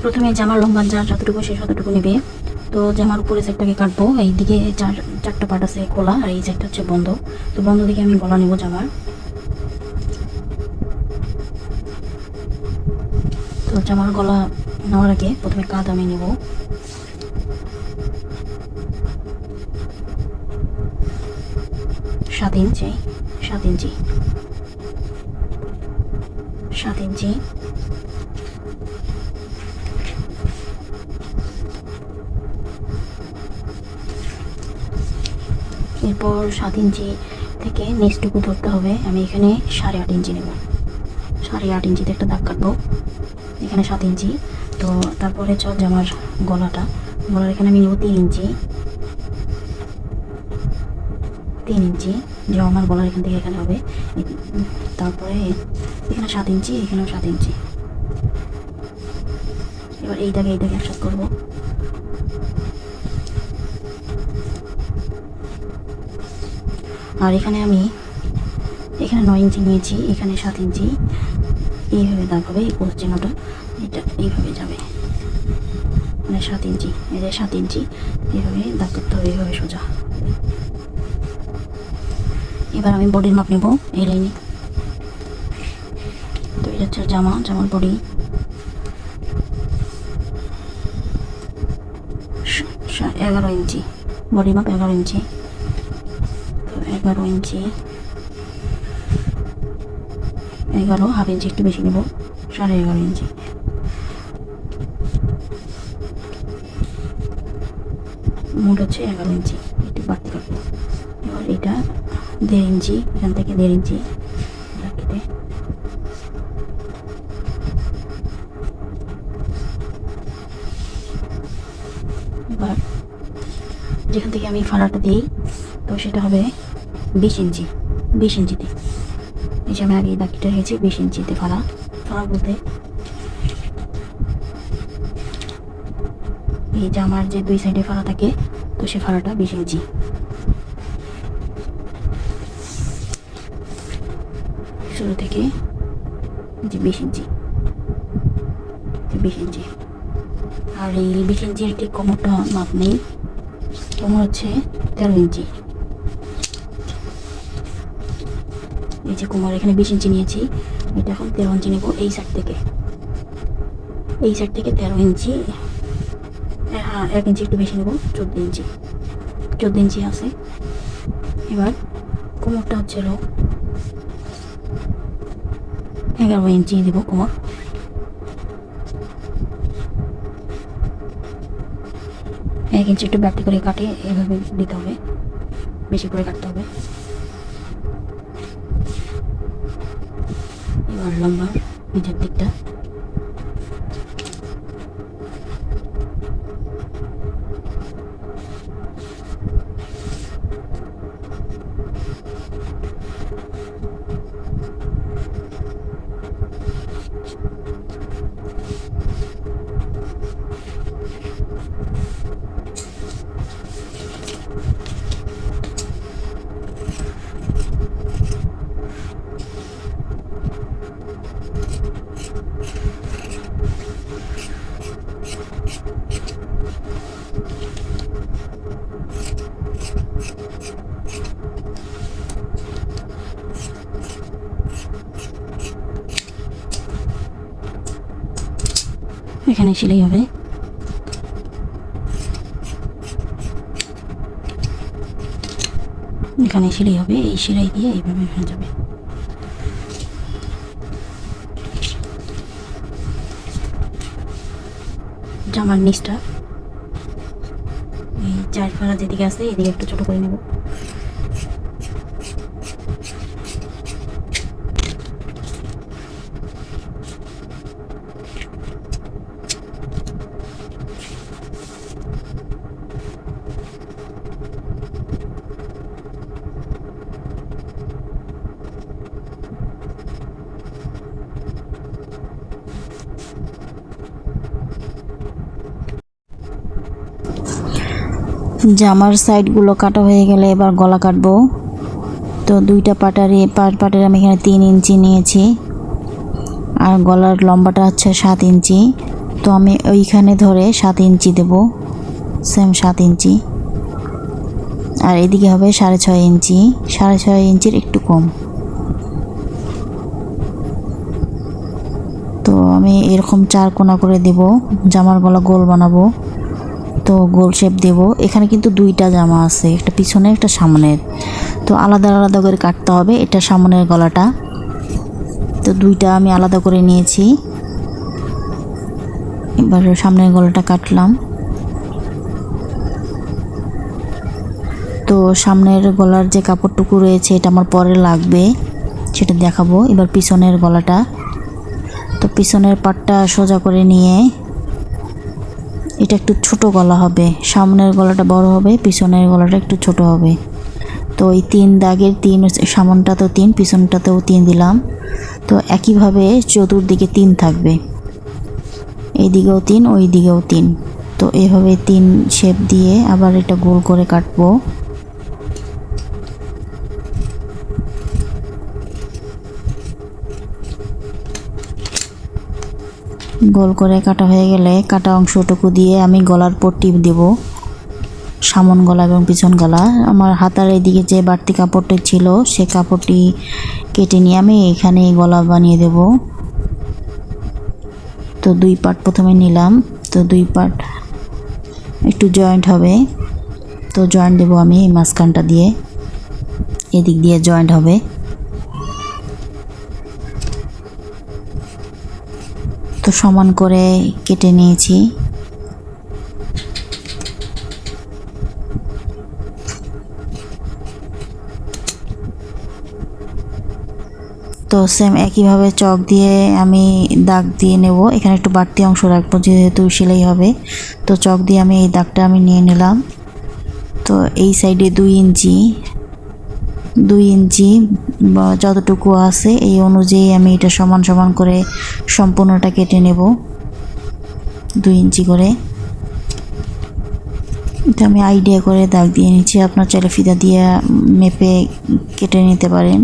প্রথমে জামার লম্বা যতটুকু সে ততটুকু নেবে। তো জামার উপরে সাইডটাকে কাটবো, এইদিকে চারটা পার্ট আছে খোলা আর এই সাইডটা হচ্ছে বন্ধ। তো বন্ধ দিকে আমি গলা নেবো জামার। তো জামার গলা নেওয়ার আগে প্রথমে কাঁধ আমি নেব। 7 ইঞ্চি 7 ইঞ্চি 7 ইঞ্চি। এরপর 7 ইঞ্চি থেকে নিচটুকু ধরতে হবে। আমি এখানে 8.5 ইঞ্চি নেব। 8.5 ইঞ্চিতে একটা দাগ কাটবো, এখানে 7 ইঞ্চি। তো তারপরে চল জামার গলার এখানে আমি নেব 3 ইঞ্চি। 3 ইঞ্চি যে আমার গলার এখান থেকে এখানে হবে। তারপরে এখানে 7 ইঞ্চি, এখানেও 7 ইঞ্চি। এবার এইটাকে একসাথে করবো। আর এখানে 9 ইঞ্চি নিয়েছি, এখানে 7 ইঞ্চি। এইভাবে দাগ হবে, এই পোস্ট চিহ্নটা এটা এইভাবে যাবে, মানে 7 ইঞ্চি, এই যে 7 ইঞ্চি এইভাবে দাগ করতে হবে, এইভাবে সোজা। এবার আমি বডির মাপ নেব এই লাইনে। তো এটা হচ্ছে জামার বডি। 11 ইঞ্চি বডি মাপ, 11 ইঞ্চি। তো 11 ইঞ্চি 11, হাফ ইঞ্চি একটু বেশি নেব, 11.5 ইঞ্চি। মোট হচ্ছে 11 ইঞ্চি, একটু বাড়তি কাটবো। এবার এটা 1.5 ইঞ্চি, এখান থেকে 1.5 ইঞ্চি কেটে এবার যেখান থেকে আমি ফাড়াটা দিই, তো সেটা হবে 20 ইঞ্চি। 20 ইঞ্চিতে এই যে আমি আগে দাগ কেটে রেখেছি, 20 ইঞ্চিতে ফাড়া বলতে এই জামার যে 2 সাইডে ফাড়া থাকে, তো সে ফাড়াটা 20 ইঞ্চি। শুরু থেকে যে 20 ইঞ্চি 20 ইঞ্চি। আর এই 20 ইঞ্চির ঠিক কোমরটা মাপ নেই, কোমর হচ্ছে 13 ইঞ্চি। এই যে কোমর এখানে 20 ইঞ্চি নিয়েছি, এটা এখন 13 ইঞ্চি নেব। এই সাইড থেকে 13 ইঞ্চি, হ্যাঁ 1 ইঞ্চি একটু বেশি নেব, 14 ইঞ্চি আছে। এবার কোমরটা হচ্ছে 11 ইঞ্চি দেব কোমর। এক ইঞ্চি একটু ব্যাপ্তি করে কাটে এভাবে দিতে হবে, বেশি করে কাটতে হবে। এবার লম্বার নিচের দিকটা এখানে সেলাই হবে। এখানে সেলাই হবে, এই সেলাই দিয়ে এইভাবে হয়ে যাবে। জামার নিচটা এই 4 ফাড়া যেদিকে আছে এদিকে একটু ছোট করে নেব। জামার সাইডগুলো কাটা হয়ে গেলে এবার গলা কাটবো। তো দুইটা পাটের আমি এখানে 3 ইঞ্চি নিয়েছি, আর গলার লম্বাটা হচ্ছে 7 ইঞ্চি। তো আমি ওইখানে ধরে 7 ইঞ্চি দেব, সেম 7 ইঞ্চি। আর এদিকে হবে 6.5 ইঞ্চি, 6.5 ইঞ্চির একটু কম। তো আমি এরকম 4 কোণা করে দেব, জামার গলা গোল বানাবো। তো গোল শেপ দেব। এখানে কিন্তু 2টা জামা আছে, একটা পিছনে একটা সামনের, তো আলাদা আলাদা করে কাটতে হবে। এটা সামনের গলাটা, তো 2টা আমি আলাদা করে নিয়েছি। এবার সামনের গলাটা কাটলাম। তো সামনের গলার যে কাপড়টুকু রয়েছে এটা আমার পরে লাগবে, সেটা দেখাবো। এবার পিছনের গলাটা, তো পিছনের পাটটা সোজা করে নিয়ে, এটা একটু ছোট গলা হবে, সামনের গলাটা বড় হবে, পিছনের গলাটা একটু ছোট হবে। তো এই 3 দাগের 3, সামনটা তো 3, পিছনটাতেও 3 দিলাম। তো একইভাবে চতুর্দিকে 3 থাকবে, এইদিকেও 3, ওই দিকেও 3। তো এভাবে 3 শেপ দিয়ে আবার এটা গোল করে কাটবো। গোল করে কাটা হয়ে গেলে কাটা অংশটুকু দিয়ে আমি গলার পট্টি দেব, সামন গলা এবং পিছন গলা। আমার হাতার এদিকে যে বাড়তি কাপড়টি ছিল সে কাপড়টি কেটে নিয়ে আমি এখানে গলা বানিয়ে দেব। তো 2 পার্ট প্রথমে নিলাম, তো 2 পার্ট একটু জয়েন্ট হবে, তো জয়েন্ট দেব আমি এই মাঝখানটা দিয়ে, এদিক দিয়ে জয়েন্ট হবে। তো সমান করে কেটে নিয়েছি। তো সেম একইভাবে চক দিয়ে আমি দাগ দিয়ে নেব। এখানে একটু বাড়তি অংশ রাখবো যেহেতু সেলাই হবে। তো চক দিয়ে আমি এই দাগটা আমি নিয়ে নিলাম। তো এই সাইডে 2 ইঞ্চি যতটুকু আছে এই অনুযায়ী আমি এটা সমান সমান করে সম্পূর্ণটা কেটে নেব, 2 ইঞ্চি করে। এটা আমি আইডিয়া করে দাগ দিয়ে নিচ্ছি, আপনার চাইলে ফিতা দিয়ে মেপে কেটে নিতে পারেন।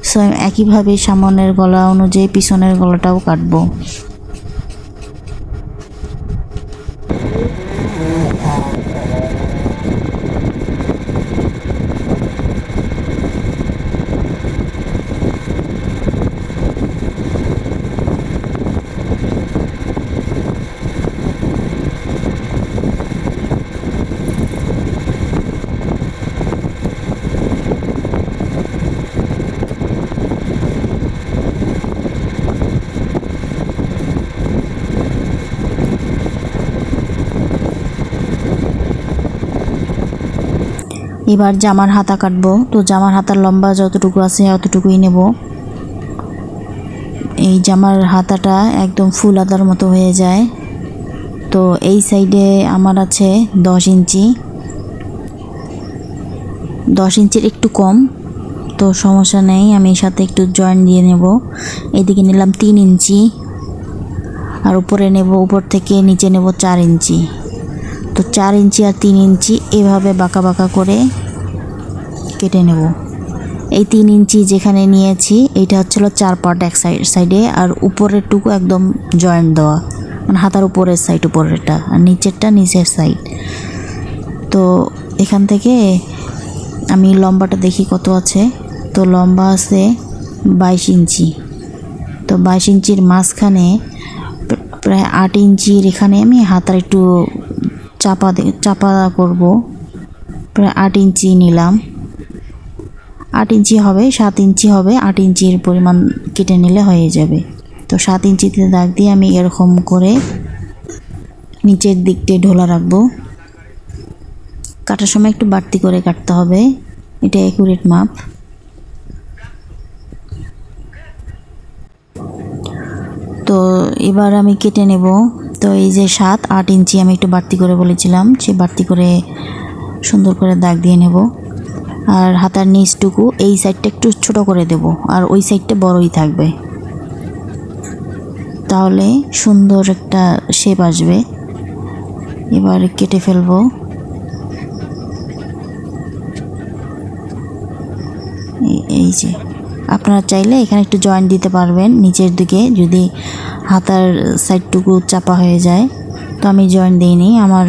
সো একইভাবে সামনের গলা অনুযায়ী পিছনের গলাটাও কাটবো। এবার জামার হাতা কাটবো। তো জামার হাতার লম্বা যতটুকু আছে অতটুকুই নেব। এই জামার হাতাটা একদম ফুল হাতার মতো হয়ে যায়। তো এই সাইডে আমার আছে 10 ইঞ্চি, 10 ইঞ্চির একটু কম। তো সমস্যা নেই, আমি সাথে একটু জয়েন্ট দিয়ে নেব। এদিকে নিলাম 3 ইঞ্চি, আর উপরে নেব, উপর থেকে নিচে নেব 4 ইঞ্চি। তো 4 ইঞ্চি আর 3 ইঞ্চি এভাবে বাঁকা বাঁকা করে কেটে নেব। এই 3 ইঞ্চি যেখানে নিয়েছি এইটা হচ্ছিল 4 পার্ট এক সাইডে, আর উপরের টুকু একদম জয়েন্ট দেওয়া, মানে হাতার উপরের সাইড উপরেরটা, আর নিচেরটা নিচের সাইড। তো এখান থেকে আমি লম্বাটা দেখি কত আছে। তো লম্বা আছে 22 ইঞ্চি। তো 22 ইঞ্চির মাঝখানে প্রায় 8 ইঞ্চির এখানে আমি হাতার একটু চাপা করব। প্রায় 8 ইঞ্চি নিলাম, 8 ইঞ্চি হবে, 7 ইঞ্চি হবে, 8 ইঞ্চির পরিমাণ কেটে নিলে হয়ে যাবে। তো 7 ইঞ্চিতে দাগ দিয়ে আমি এরকম করে নিচের দিকটায় ঢোলা রাখবো। কাটার সময় একটু বাড়তি করে কাটতে হবে, এটা অ্যাকুরেট মাপ। তো এবার আমি কেটে নেব। তো এই যে 7-8 ইঞ্চি আমি একটু বাড়তি করে বলেছিলাম, সে বাড়তি করে সুন্দর করে দাগ দিয়ে নেব। আর হাতার নিচটুকু এই সাইডটা একটু ছোট করে দেব, আর ওই সাইডটা বড়ই থাকবে, তাহলে সুন্দর একটা শেপ আসবে। এবার কেটে ফেলবো। এই যে আপনারা চাইলে এখানে একটু জয়েন্ট দিতে পারবেন নিচের দিকে, যদি হাতার সাইডটুকু চাপা হয়ে যায়। তো আমি জয়েন্ট দিইনি, আমার